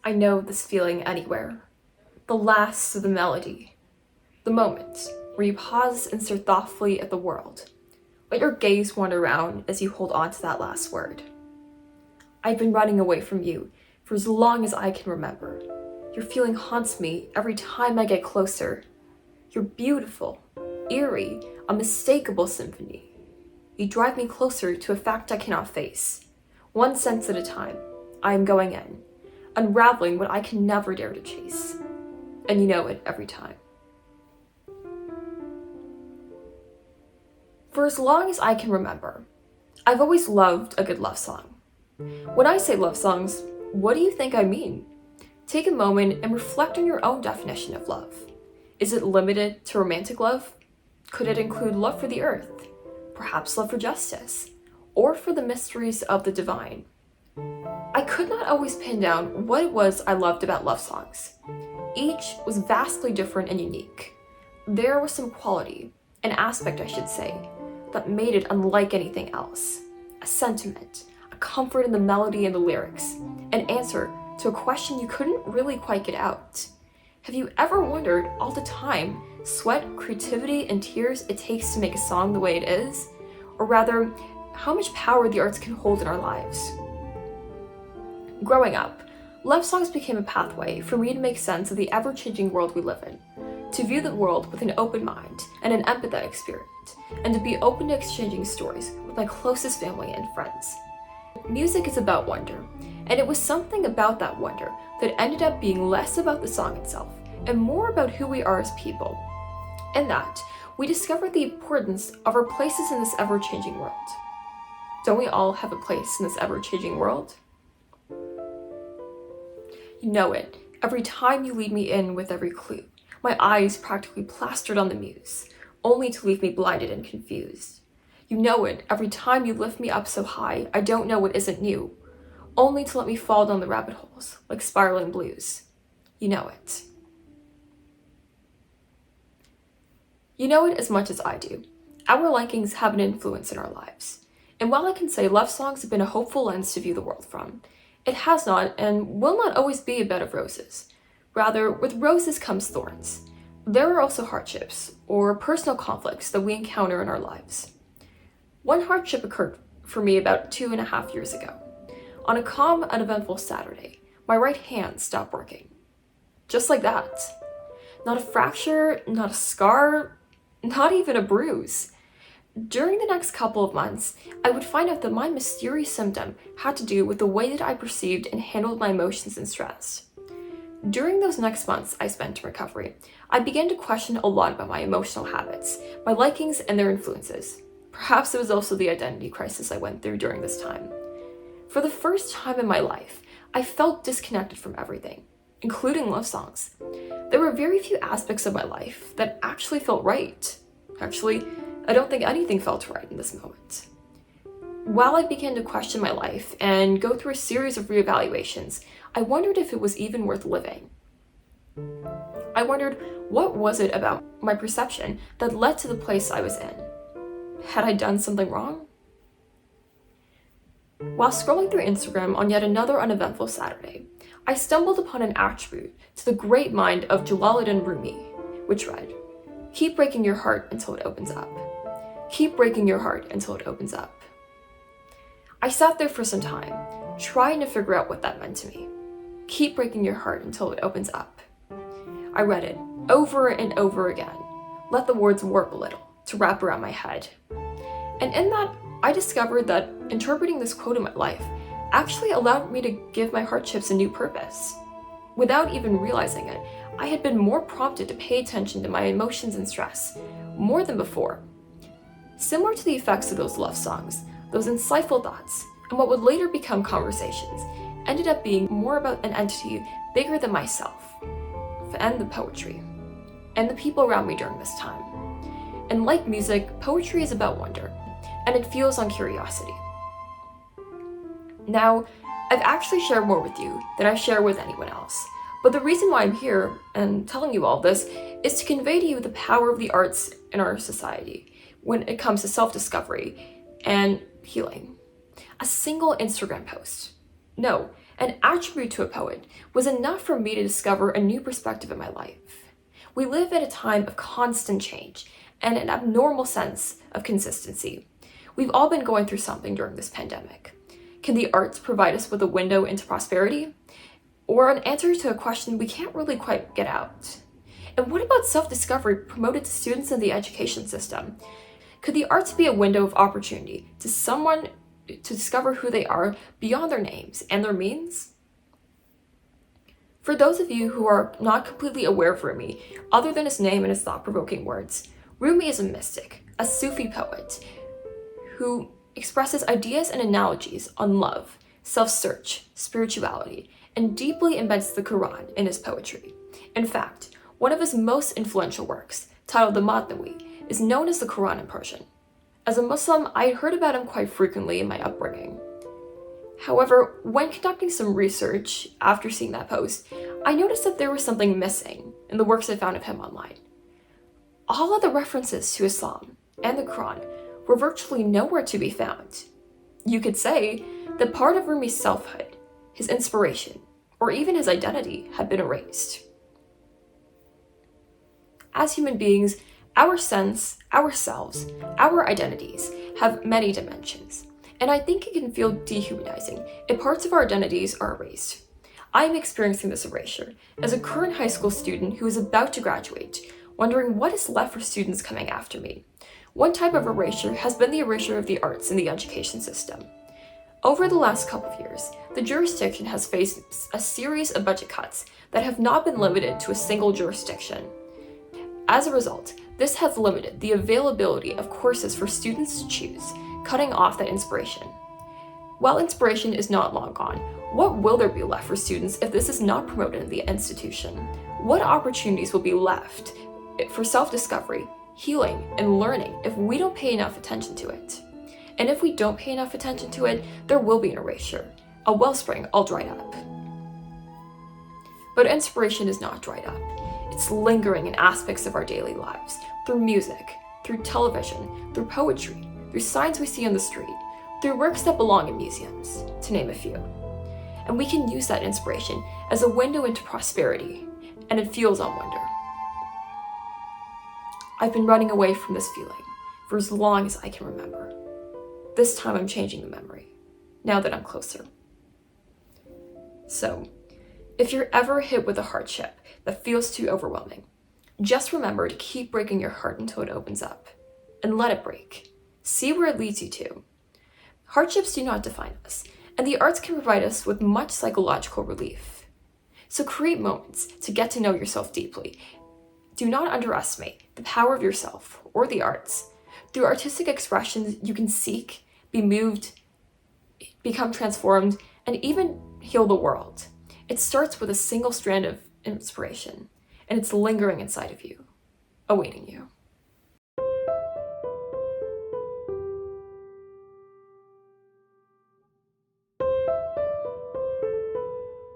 I know this feeling anywhere. The last of the melody. The moment where you pause and stare thoughtfully at the world. Let your gaze wander around as you hold on to that last word. I've been running away from you for as long as I can remember. Your feeling haunts me every time I get closer. You're beautiful, eerie, unmistakable symphony. You drive me closer to a fact I cannot face. One sense at a time, I am going in, unraveling what I can never dare to chase. And you know it every time. For as long as I can remember, I've always loved a good love song. When I say love songs, what do you think I mean? Take a moment and reflect on your own definition of love. Is it limited to romantic love? Could it include love for the earth? Perhaps love for justice? Or for the mysteries of the divine? I could not always pin down what it was I loved about love songs. Each was vastly different and unique. There was some quality, an aspect I should say, that made it unlike anything else. A sentiment, a comfort in the melody and the lyrics, an answer to a question you couldn't really quite get out. Have you ever wondered all the time, sweat, creativity, and tears it takes to make a song the way it is? Or rather, how much power the arts can hold in our lives? Growing up, love songs became a pathway for me to make sense of the ever-changing world we live in, to view the world with an open mind and an empathetic spirit, and to be open to exchanging stories with my closest family and friends. Music is about wonder, and it was something about that wonder that ended up being less about the song itself and more about who we are as people. In that, we discovered the importance of our places in this ever-changing world. Don't we all have a place in this ever-changing world? You know it, every time you lead me in with every clue, my eyes practically plastered on the muse, only to leave me blinded and confused. You know it, every time you lift me up so high, I don't know what isn't new, only to let me fall down the rabbit holes, like spiraling blues. You know it. You know it as much as I do. Our likings have an influence in our lives. And while I can say love songs have been a hopeful lens to view the world from, it has not and will not always be a bed of roses. Rather, with roses comes thorns. There are also hardships, or personal conflicts that we encounter in our lives. One hardship occurred for me about 2.5 years ago. On a calm, uneventful Saturday, my right hand stopped working. Just like that. Not a fracture, not a scar, not even a bruise. During the next couple of months, I would find out that my mysterious symptom had to do with the way that I perceived and handled my emotions and stress. During those next months I spent in recovery, I began to question a lot about my emotional habits, my likings, and their influences. Perhaps it was also the identity crisis I went through during this time. For the first time in my life, I felt disconnected from everything, including love songs. There were very few aspects of my life that actually felt right. Actually, I don't think anything felt right in this moment. While I began to question my life and go through a series of reevaluations, I wondered if it was even worth living. I wondered, what was it about my perception that led to the place I was in? Had I done something wrong? While scrolling through Instagram on yet another uneventful Saturday, I stumbled upon an attribute to the great mind of Jalaluddin Rumi, which read, "Keep breaking your heart until it opens up. Keep breaking your heart until it opens up." I sat there for some time, trying to figure out what that meant to me. Keep breaking your heart until it opens up. I read it over and over again, let the words warp a little to wrap around my head. And in that, I discovered that interpreting this quote in my life actually allowed me to give my hardships a new purpose. Without even realizing it, I had been more prompted to pay attention to my emotions and stress, more than before. Similar to the effects of those love songs, those insightful thoughts, and what would later become conversations, ended up being more about an entity bigger than myself, and the poetry, and the people around me during this time. And like music, poetry is about wonder, and it fuels on curiosity. Now, I've actually shared more with you than I share with anyone else, but the reason why I'm here and telling you all this is to convey to you the power of the arts in our society when it comes to self-discovery and healing. A single Instagram post, no, An attribute to a poet was enough for me to discover a new perspective in my life. We live at a time of constant change and an abnormal sense of consistency. We've all been going through something during this pandemic. Can the arts provide us with a window into prosperity? Or an answer to a question we can't really quite get out? And what about self-discovery promoted to students in the education system? Could the arts be a window of opportunity to someone to discover who they are beyond their names and their means? For those of you who are not completely aware of Rumi, other than his name and his thought-provoking words, Rumi is a mystic, a Sufi poet, who expresses ideas and analogies on love, self-search, spirituality, and deeply embeds the Quran in his poetry. In fact, one of his most influential works, titled the Matnawi, is known as the Quran in Persian. As a Muslim, I had heard about him quite frequently in my upbringing. However, when conducting some research after seeing that post, I noticed that there was something missing in the works I found of him online. All of the references to Islam and the Quran were virtually nowhere to be found. You could say that part of Rumi's selfhood, his inspiration, or even his identity had been erased. As human beings, our sense, ourselves, our identities have many dimensions, and I think it can feel dehumanizing if parts of our identities are erased. I am experiencing this erasure as a current high school student who is about to graduate, wondering what is left for students coming after me. One type of erasure has been the erasure of the arts in the education system. Over the last couple of years, the jurisdiction has faced a series of budget cuts that have not been limited to a single jurisdiction. As a result, this has limited the availability of courses for students to choose, cutting off that inspiration. While inspiration is not long gone, what will there be left for students if this is not promoted in the institution? What opportunities will be left for self-discovery, healing, and learning if we don't pay enough attention to it? And if we don't pay enough attention to it, there will be an erasure, a wellspring all dried up. But inspiration is not dried up. It's lingering in aspects of our daily lives, through music, through television, through poetry, through signs we see on the street, through works that belong in museums, to name a few. And we can use that inspiration as a window into prosperity, and it fuels on wonder. I've been running away from this feeling for as long as I can remember. This time I'm changing the memory, now that I'm closer. So, if you're ever hit with a hardship that feels too overwhelming, just remember to keep breaking your heart until it opens up, and let it break. See where it leads you to. Hardships do not define us, and the arts can provide us with much psychological relief. So create moments to get to know yourself deeply. Do not underestimate the power of yourself or the arts. Through artistic expressions, you can seek, be moved, become transformed, and even heal the world. It starts with a single strand of inspiration, and it's lingering inside of you, awaiting you.